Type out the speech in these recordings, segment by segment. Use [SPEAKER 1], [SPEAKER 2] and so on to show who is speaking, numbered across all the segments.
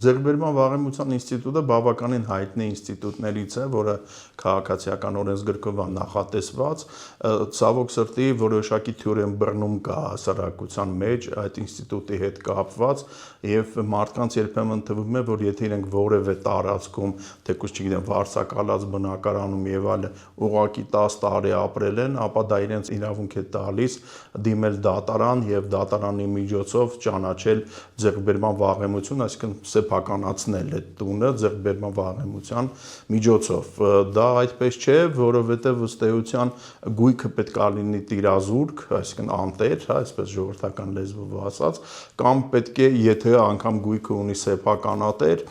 [SPEAKER 1] Ձեռքբերման վաղեմության ինստիտուտը բավականին հայտնի ինստիտուտներից է, որը քաղաքացիական օրենսգրքով է նախատեսված, ցավոք սրտի որոշակի թյուրեն բռնում կա հասարակության մեջ այդ ինստիտուտի հետ կապված եւ մարդկանց երբեմն թվում է, որ եթե իրենք որևէ տարածքում, թեկուզ չգիտեմ, վարձակալած բնակարանում եւ այլը ուղղակի 10 տարի ապրել են, ապա դա իրենց իրավունք է տալիս դիմել դատարան եւ դատարանի միջոցով ճանաչել ձեռքբերման վաղեմություն, այսինքն սեփականացնել այդ տունը ձեռքբերման վաղեմության միջոցով։ Դա այդպես չէ, որովհետև ըստ էության գույքը պետք է լինի տիրազուրկ, այսինքն անտեր, հա, այսպես ժողովրդական լեզվով ասած, կամ պետք է, եթե անգամ գույքը ունի սեփականատեր,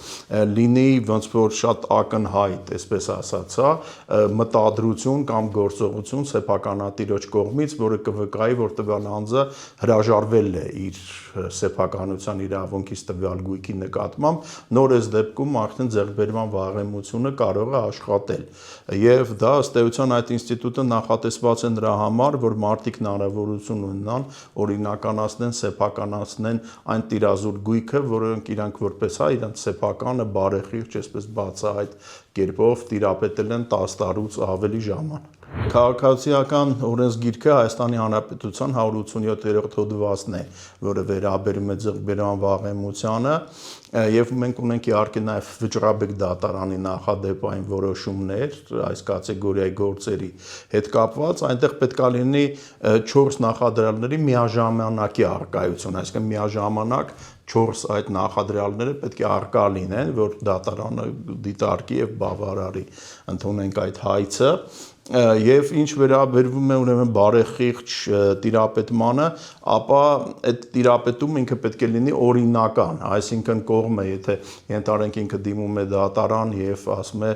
[SPEAKER 1] լինի ոնց որ շատ ակնհայտ, այսպես ասած, հա, մտադրություն կամ գործողություն սեփականատիրոջ կողմից, որը կվկայի, որ տվյալ անձը հրաժարվել է իր սեփականության իրավունքից տվյալ գույքի նկատմամբ, նոր այս դեպքում արդեն ձեռքբերման վաղեմությունը կարող է աշխատել։ Եվ դա ըստ էության այդ ինստիտուտը նախատեսված է նրա համար, որ մարդիկ հնարավորություն ունենան օրինականացնեն, սեփականացնեն այն տիրազուրկ գույքը, որոնք իրանք որպես հա իրանք սեփականը բարեխիղճ, այսպես բացահայտ կերպով տիրապետել են 10 տարուց ավելի ժամանակ։ Քաղաքացիական օրենսգիրքը Հայաստանի Հանրապետության 187-րդ հոդվածն է, որը վերաբերում է ձեռքբերման վաղեմությանը, եւ մենք ունենք իհարկե նաեւ վճռաբեկ դատարանի նախադեպային որոշումներ այս կատեգորիայի գործերի հետ կապված, այնտեղ պետք է լինի 4 նախադրյալների միաժամանակի առկայություն, այսինքն միաժամանակ 4 այդ նախադրյալները պետք է առկա լինեն, որ դատարանը դիտարկի եւ բավարարի, ընդունենք այդ հայցը, եւ ինչ վերաբերվում է ուրեմն բարեխիղճ տիրապետմանը, ապա այդ տիրապետումը ինքը պետք է լինի օրինական, այսինքն կողմը, եթե ենթարենք ինքը դիմում է դատարան եւ ասում է,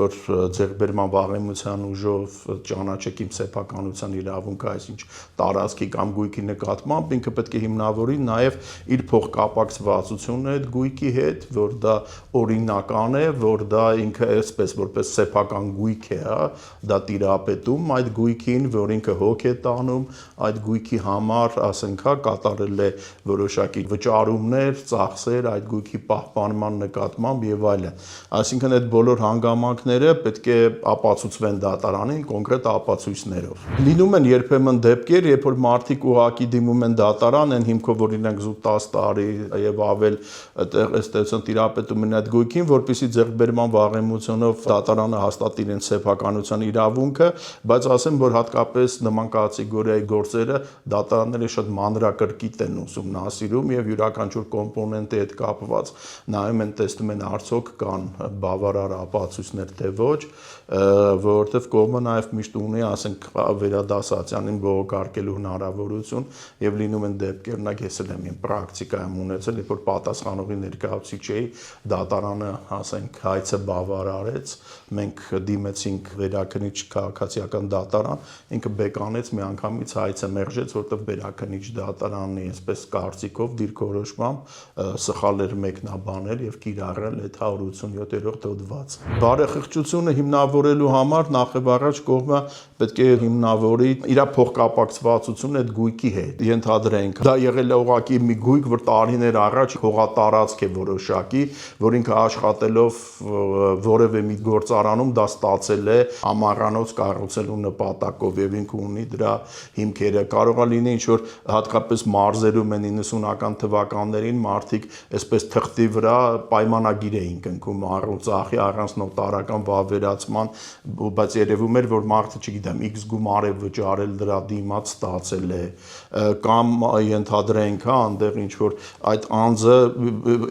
[SPEAKER 1] որ ձեռքբերման վաղեմության ուժով ճանաչեք իմ սեփականության իրավունքը, այսինչ տարածքի կամ գույքի նկատմամբ, ինքը պետք է հիմնավորի նաեւ իր փոխկապակցվածությունը այդ գույքի հետ, որ դա օրինական է, որ դա ինքը այսպես որպես սեփական գույք է, հա, դա տիրապետում այդ գույքին, որ ինքը հոգ է տանում, այդ գույքի համար, ասենք, հա, կատարել է որոշակի վճարումներ, ծախսեր այդ գույքի պահպանման նկատմամբ եւ այլն։ Այսինքն այդ բոլոր հանգամանքները պետք է ապացուցվեն դատարանին կոնկրետ ապացույցներով։ Լինում են երբեմն դեպքեր, երբ որ մարդիկ ուղղակի դիմում են դատարան, այն հիմքով որ իրենք զուտ 10 տարի եւ ավել ըստեյության տիրապետում են այդ գույքին, որպեսզի ձեռքբերման վաղեմությունով դատարանը հաստատի իրենց սեփականության իրավունքը, բայց ասեմ, որ հատկապես նման կատեգորիայի գործերը դատարանները շատ մանրակրկիտ են ուսումնասիրում եւ յուրաքանչյուր կոմպոնենտի հետ կապված նայում են, տեսնում են արդյոք կան բավարար ապացույցներ թե ոչ, որովհետեւ կողմը նաեւ միշտ ունի, ասենք, վերադասացյանին բողոքարկելու հնարավորություն եւ լինում են դեպքեր, օրինակ ես էլ եմ պրակտիկայում ունեցել, երբ որ պատասխանողի ներկայացուցիչ էի, դատարանը, ասենք, հայցը բավարարեց, մենք դիմեցինք վերաքննիչ քաղաքացիական դատարան, ինքը բեկանեց միանգամից հայցը մերժեց, որտեղ վերաքննիչ դատարանի այսպես կարծիքով դիրքորոշմամբ սխալ էր մեկնաբանել եւ կիրառել այդ 187-րդ հոդվածը։ Բարեխիղճությունը հիմնավորելու համար նախ եւ առաջ կողմը պետք է հիմնավորի իր փոխկապակցվածությունը այդ գույքի հետ։ Ենթադրենք, դա եղել է ուղղակի մի գույք, որ տարիներ առաջ հողատարածք է որոշակի, որ ինքը աշխատելով որևէ մի գործարանում դա ստացել է ամառանոց կառուցելու նպատակով եւ ինքը ունի դրա հիմքերը։ Կարող է լինի ինչ որ հատկապես մարզերում են 90-ական թվականներին մարդիկ այսպես թղթի վրա պայմանագիր էին կնքում առուծախի առանց նոտարական վավերացման, բայց երևում էր, որ մարդը, չգիտեմ, X գումար է վճարել դրա դիմաց ստացել է, կամ ենթադրենք, հա, այնտեղ ինչ որ այդ անձը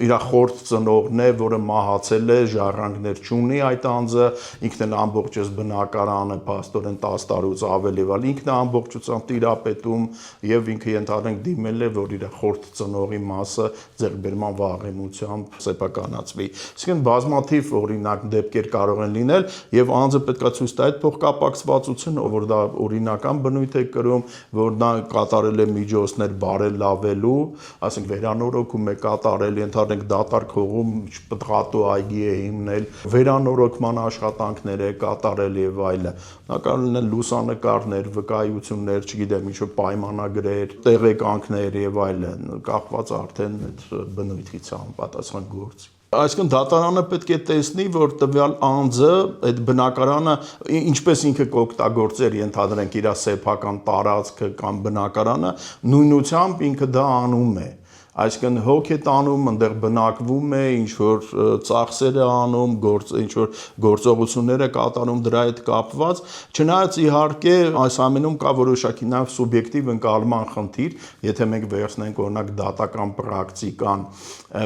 [SPEAKER 1] իր խորտ ծնողն է, որը մահացել է, ժառանգներ չունի այդ անձը, ինքն էլ ամբողջս բնակարանը փաստորեն 10 տարուց ավել եւ ինքն է ամբողջությամբ տիրապետում եւ ինքը ենթադրենք դիմել է, որ իր խորտ ծնողի մասը ձեռքբերման վաղեմությամբ սեփականացվի։ Այսինքն բազմաթիվ օրինակ դեպքեր կարող են լինել եւ անձը պետք է ցույց տա այդ փոխկապակցվածությունը, որ դա օրինական բնույթ է կրում, որ նա կատարել է միջոցներ բարելավելու, ասենք վերանորոգում է կատարել, ենթադրենք դատարկ հողում պտղատու այգի է հիմնել, վերանորոգման աշխատանքներ է կատարել եւ այլն։ Նա կարող լինել լուսանկարներ, վկայություններ, չգիտեմ, ինչ որ պայմանագրեր, տեղեկանքներ եւ այլն, կախված արդեն այդ բնույթից համապատասխան գործի։ Այսինքն դատարանը պետք է տեսնի, որ տվյալ անձը այդ բնակարանը ինչպես ինքը կօգտագործեր ենթադրենք իր սեփական տարածքը կամ բնակարանը, նույնությամբ ինքը դա անում է։ Այսինքն հոգ է տանում, այնտեղ բնակվում է, ինչ որ ծախսեր է անում, ինչ որ գործողություններ է կատարում դրա հետ կապված, չնայած իհարկե այս ամենում կա որոշակի նաև սուբյեկտիվ ընկալման խնդիր, եթե մենք վերցնենք օրինակ դատական պրակտիկան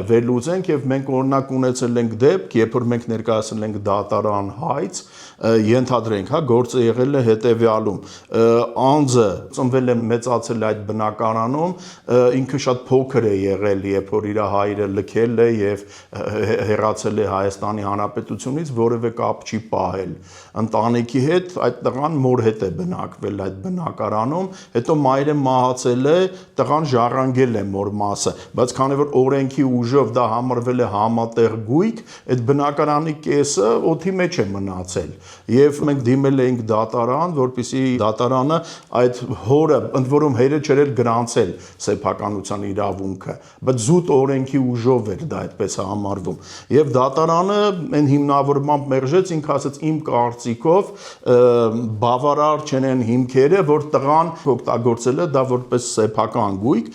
[SPEAKER 1] վերլուծենք եւ մենք օրինակ ունեցել ենք դեպք, երբ որ մենք ներկայացրել ենք դատարան հայց, ենթադրենք, հա, գործը եղել է հետեւյալում, անձը ծնվել է մեծացել այդ բնակարանում, ինքը շատ փոքր է եղել, երբ որ իր հայրը լքել է եւ հեռացել է Հայաստանի Հանրապետությունից, որևէ կապ չի պահել ընտանիքի հետ, այդ տղան մոր հետ է բնակվել այդ բնակարանում, հետո մայրը մահացել է, տղան ժառանգել է մոր մասը, բայց քանի որ օրենքի ուժով դա համարվել է համատեղ գույք, այդ բնակարանի կեսը օդի մեջ է մնացել եւ մենք դիմել էինք դատարան, որպեսզի դատարանը այդ հորը, ընդ որում հայրը չէր գրանցել սեփականության իրավունքը, բայց զուտ օրենքի ուժով էր դա այդպես համարվում։ Եվ դատարանը այն հիմնավորմամբ մերժեց, ինքը ասաց իմ կարծիքով բավարար չեն այն հիմքերը, որ տղան օգտագործել է դա որպես սեփական գույք։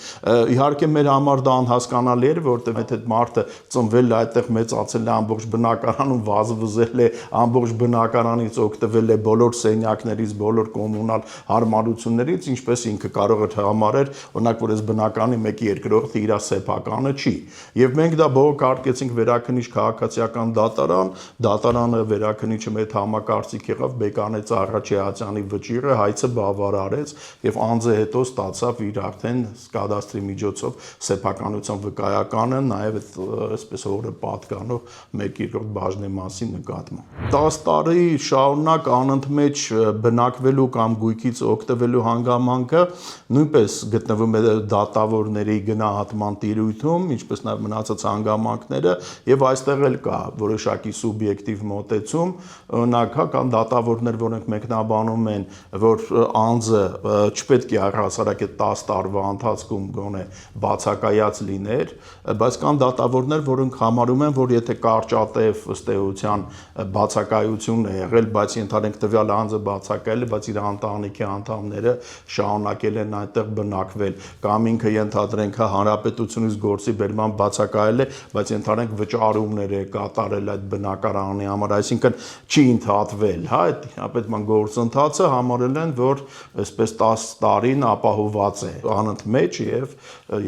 [SPEAKER 1] Իհարկե մեր համար դա անհասկանալի էր, որտեղ այդ մարդը ծնվել է այդտեղ մեծացել է ամբողջ բնակարանում վազվզել է, ամբողջ բնակարանից օգտվել է բոլոր սենյակներից, բոլոր կոմունալ հարմարություններից, ինչպես ինքը կարող էր համարել, օրինակ որ այս բնականի մեկի երկրորդը իր սեփականը չի։ Եվ մենք դա բողոքարկեցինք վերաքննիչ քաղաքացիական դատարան, դատարանը վերաքննիչը մեծ համակարծիք եղավ, բեկանեց առաջի Հացյանի վճիռը, հայցը բավարարեց եւ անձը հետո ստացավ իր արդեն կադաստրի միջոցով սեփականության վկայականը, նաեւ այսպես օրը պատկանող 1/3 բաժնեմասի նկատմամբ։ 10 տարի շարունակ անընդմեջ բնակվելու կամ գույքից օգտվելու հանգամանքը նույնպես գտնվում է դատավորների գնահատման տիրույթում, ինչպես նաև մնացած հանգամանքները, եւ այստեղ էլ կա որոշակի սուբյեկտիվ մոտեցում, օրինակ կան դատավորներ, որոնք մեկնաբանում են, որ անձը չպետք է առհասարակ այդ 10 տարվա ընթացքում գոնե բացակայած լիներ, բայց կան դատավորներ, որոնք համարում են, որ եթե կարճատև ըստ էության բացակայություն է եղել, բայց ենթադրենք տվյալ անձը բացակայել է, բայց իր ընտանիքի անդամները շարունակել են այնտեղ բնակվել, կամ ինքը ենթադրենք հանրապետությունից գործի բերման բացակայել է, բայց ենթադրենք վճարումներ է կատարել այդ բնակարանի համար, այսինքն չի ընդհատվել, հա, այդ ապետման գործընթացը համարել են, որ այսպես 10 տարին ապահովված է անընդմեջ եւ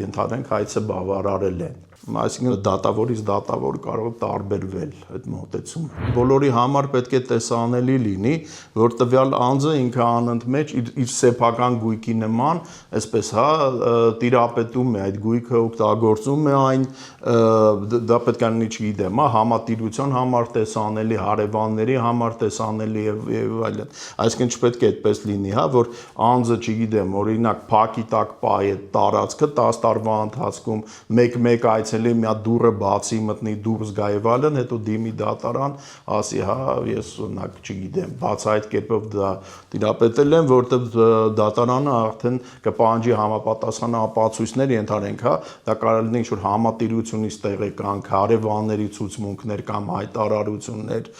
[SPEAKER 1] ենթադրենք հայցը բավարարել են։ Այսինքն դատավորից դատավոր կարող է տարբերվել այդ մոտեցումը։ Բոլորի համար պետք է տեսանելի լինի, որ տվյալ անձը ինքը անընդմեջ իր սեփական գույքի նման, այսպես հա, տիրապետում է այդ գույքը, օգտագործում է այն, դա պետք է լինի, չգիտեմ, հա, համատիրության համար տեսանելի, հարևանների համար տեսանելի եւ այլն։ Այսինքն չպետք է այդպես լինի, հա, որ անձը, չգիտեմ, օրինակ փակի տակ պահի այդ տարածքը 10 տարվա ընթացքում մեկ այցելի մի հատ դուռը բացի մտնի դուրս գա եւ այլն, հետո դիմի դատարան, ասի, հա, ես օրինակ, չգիտեմ, բաց այդ կերպով դա տիրապետել եմ, որտեղ դատարանը արդեն կպահանջի համապատասխան ապացույցներ, ենթադրենք, հա, դա կարող լինի ինչ-որ համատիրությունից տեղեկանք, հարևանների ցուցմունքներ կամ հայտարարություններ,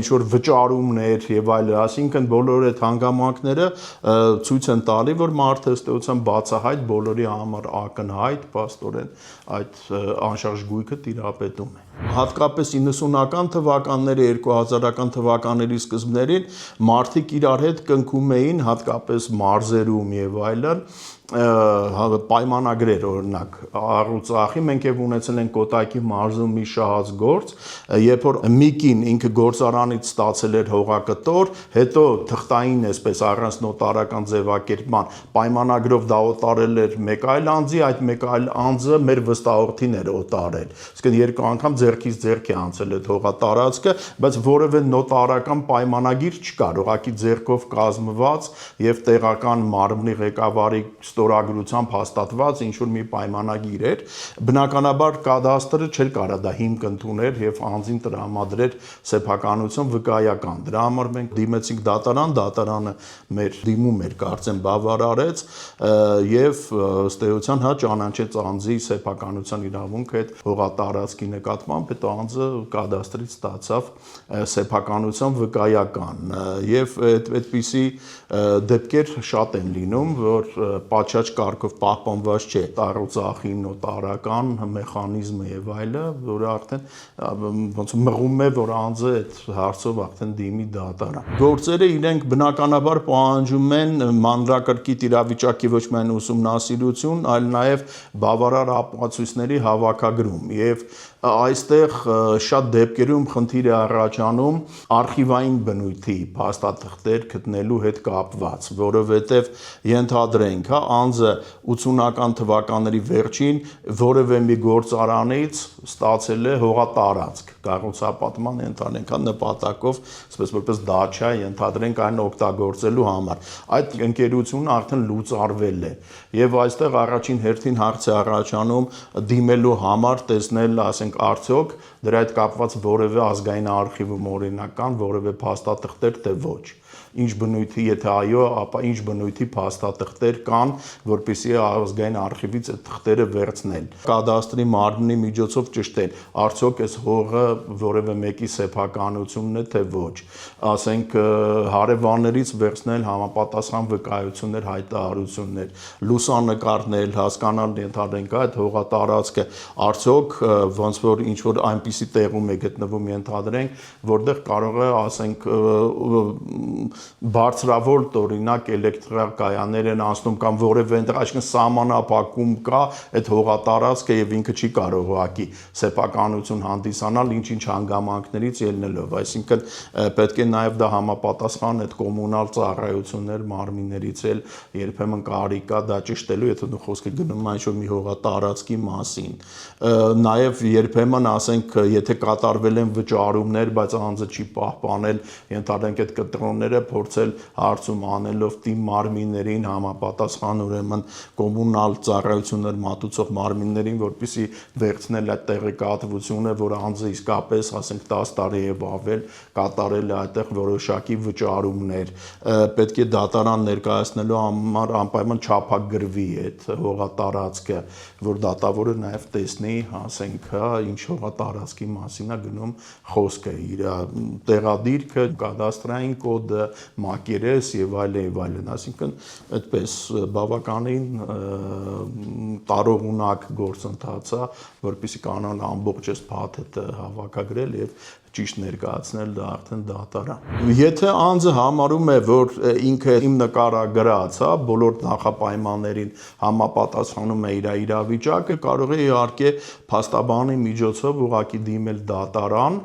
[SPEAKER 1] ինչ-որ վճարումներ եւ այլն, այսինքն բոլոր այդ հանգամանքները ցույց են տալի, որ մարդը ըստ էության բացահայտ բոլորի համար ակնհայտ, փաստորեն այդ անշարժ գույքը տիրապետում է։ Հատկապես 90-ական թվականների, 2000-ական թվականների սկզբներին մարդիկ իրար հետ կնքում էին հատկապես մարզերում եւ այլն պայմանագրեր, օրինակ առուծախի մենք եւ ունեցել ենք Կոտայքի մարզում մի շահած գործ, երբ որ Միկին ինքը գործարանից ստացել էր հողակտոր, հետո թղթային այսպես առանց նոտարական ձևակերպման պայմանագրով դա օտարել էր մեկ այլ անձի, այդ մեկ այլ անձը մեր վստահորդին էր օտարել։ Իսկն երկու անգամ ձեռքից ձեռք է անցել այդ հողատարածքը, բայց որևէ նոտարական պայմանագիր չկար, ուղղակի ձեռքով կազմված եւ տեղական մարմնի ղեկավարի ստորագրությամբ հաստատված ինչ-որ մի պայմանագիր էր, բնականաբար կադաստրը չէր կարա դա հիմք ընդուներ եւ անձին տրամադրեր սեփականություն վկայական։ Դրա համար մենք դիմեցինք դատարան, դատարանը մեր դիմում էր կարծեմ բավարարեց եւ ըստ էության հա ճանաչեց անձի սեփականության իրավունքը այդ հողատարածքի նկատմամբ նկատմամբ հետո անձը կադաստրից ստացավ սեփականության վկայական եւ այդպիսի դեպքեր շատ են լինում, որ պատշաճ կարգով պահպանված չէ տարուծախի նոտարական մեխանիզմը եւ այլը, որը արդեն ոնց մղում է, որ անձը այդ հարցով արդեն դիմի դատարան։ Գործերը իրենք բնականաբար պահանջում են մանրակրկիտ իրավիճակի ոչ միայն ուսումնասիրություն, այլ նաեւ բավարար ապացույցների հավաքագրում եւ այստեղ շատ դեպքերում խնդիր է առաջանում արխիվային բնույթի փաստաթղթեր գտնելու հետ կապված, որովհետև ենթադրենք, անձը 80-ական թվականների վերջին որևէ մի գործարանից ստացել է հողատարածք կառուցապատման ենթադրենք նպատակով, այսպես որպես դաչա ենթադրենք այն օգտագործելու համար։ Այդ ընկերությունը արդեն լուծարվել է եւ այստեղ առաջին հերթին հարց է առաջանում դիմելու համար տեսնել, ասենք արդյոք դրա հետ կապված որևէ ազգային արխիվում օրինական որևէ փաստաթղթեր թե ոչ։ Ինչ բնույթի, եթե այո, ապա ինչ բնույթի փաստաթղթեր կան, որպեսզի ազգային արխիվից այդ թղթերը վերցնել։ Կադաստրի մարմնի միջոցով ճշտել, արդյոք այս հողը որևէ մեկի սեփականությունն է թե ոչ։ Ասենք հարևաններից վերցնել համապատասխան վկայություններ, հայտարարություններ, լուսանկարներ, հասկանալ ենթադրենք այդ հողատարածքը, արդյոք ոնց որ ինչ որ այնպիսի տեղում է գտնվում ենթադրենք, որտեղ կարող է, ասենք բարձրավոր օրինակ էլեկտրակայաններ են անցնում կամ որևէ այնտեղ այսինքն սահմանափակում կա այդ հողատարածքը եւ ինքը չի կարող ուղղակի սեփականություն հանդիսանալ ինչ-ինչ հանգամանքներից ելնելով, այսինքն պետք է նաեւ դա համապատասխան այդ կոմունալ ծառայություններ մարմիններից էլ երբեմն կարիք կա դա ճշտելու, եթե դու խոսքը գնում ես ինչ-որ մի հողատարածքի մասին։ Նաեւ երբեմն ասենք եթե կատարվել են վճարումներ, բայց անձը չի պահպանել ենթադրենք այդ կտրոնները փորձել հարցում անելով թիմ մարմիններին համապատասխան ուրեմն կոմունալ ծառայություններ մատուցող մարմիններին, որպեսզի վերցնել այդ տեղեկատվությունը, որ անձը իսկապես, ասենք 10 տարի եւ ավել կատարել է այդտեղ որոշակի վճարումներ, պետք է դատարան ներկայացնելու համար անպայման չափագրվի այդ հողատարածքը, որ դատավորը նաեւ տեսնի, ասենք, ինչ հողատարածքի մասին է գնում խոսքը, իր տեղադիրքը, կադաստրային կոդը, մակերես եւ այլն, այսինքն այդպես բավականին տարողունակ գործընթաց է, որպեսզի կանոն ամբողջ այս փաթեթը հավաքագրել եւ ճիշտ ներկայացնել դա արդեն դատարան։ Եթե անձը համարում է, որ ինքը իմ նկարագրած, բոլոր նախապայմաններին համապատասխանում է իր իրավիճակը, կարող է իհարկե փաստաբանի միջոցով ուղղակի դիմել դատարան,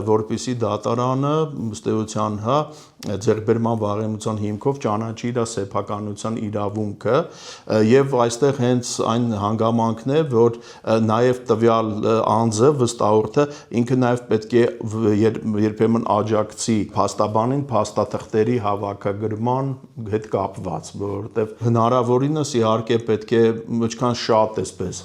[SPEAKER 1] որպեսզի դատարանը ըստ էության ձեռքբերման վաղեմության հիմքով ճանաչի իր սեփականության իրավունքը եւ այստեղ հենց այն հանգամանքն է, որ նաեւ տվյալ անձը վստահորդը ինքը նաեւ պետք է երբեմն աջակցի փաստաբանին փաստաթղթերի հավաքագրման հետ կապված, որովհետեւ հնարավորինս իհարկե պետք է ինչքան շատ էսպես,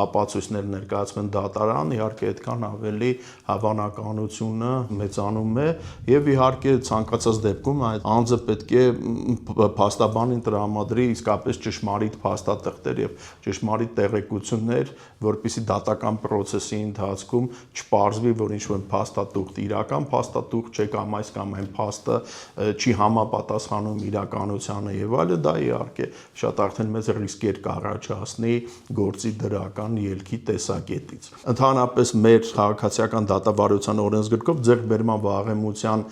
[SPEAKER 1] ապացույցներ ներկայացվեն դատարան, իհարկե այդքան ավելի հավանականությունը մեծանում է եւ իհարկե ցանկացած դեպքում այդ անձը պետք է փաստաբանին տրամադրի իսկապես ճշմարիտ փաստաթղթեր եւ ճշմարիտ տեղեկություններ, որպեսզի դատական process-ի ընթացքում չպարզվի, որ ինչ-որ փաստաթուղթ իրական փաստաթուղթ չէ կամ այս կամ այն փաստը չի համապատասխանում իրականությանը եւ այլը, դա իհարկե շատ արդեն մեծ ռիսկեր կառաջացնի գործի դրական ելքի տեսակետից։ Ընդհանրապես մեր քաղաքացիական դատավարության օրենսգրքով ձեռքբերման վաղեմության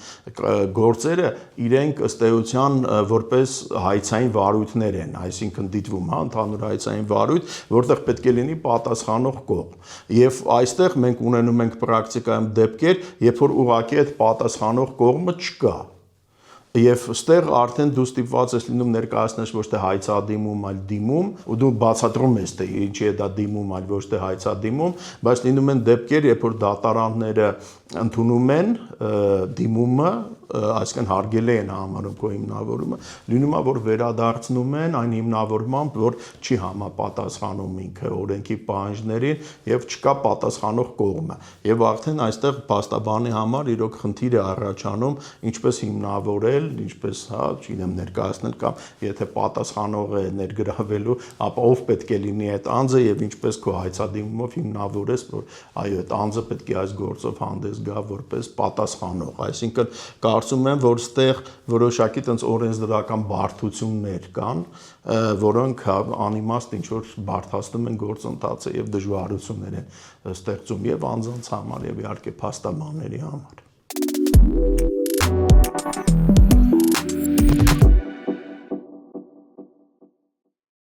[SPEAKER 1] գործերը իրենք ըստ էության որպես հայցային վարույթներ են, այսինքն դիտվում ընդհանուր հայցային վարույթ, որտեղ պետք է լինի պատասխանող կողմ։ Եվ այստեղ մենք ունենում ենք պրակտիկայում դեպքեր, երբ որ ուղղակի այդ պատասխանող կողմը չկա։ Եվ ստեղ արդեն դու ստիպված ես լինում ներկայացնես ոչ թե հայցադիմում, այլ դիմում, ու դու բացատրում ես, թե ինչի է դա դիմում, այլ ոչ թե հայցադիմում, բայց լինում են դեպքեր, երբ որ դատարանները ընդունում են դիմումը, այսինքն հարգելի են համարում քո հիմնավորումը, լինում է, որ վերադարձնում են այն հիմնավորմամբ, որ չի համապատասխանում ինքը օրենքի պահանջներին եւ չկա պատասխանող կողմը։ Եվ արդեն այստեղ փաստաբանի համար իրոք խնդիր է առաջանում, ինչպես հիմնավորել ներգրավել, ինչպես, հա, չգիտեմ, ներկայացնել կամ եթե պատասխանող է ներգրավելու, ապա ով պետք է լինի այդ անձը եւ ինչպես քո հայցադիմումով հիմնավորես, որ այո, այդ անձը պետք է այս գործով հանդես գա որպես պատասխանող։ Այսինքն կարծում եմ, որ ստեղ որոշակի տենց օրենսդրական բարդություններ կան, որոնք անիմաստ ինչ որ բարդացնում են գործընթացը եւ դժվարություններ են ստեղծում եւ անձանց համար եւ իհարկե փաստաբանների համար։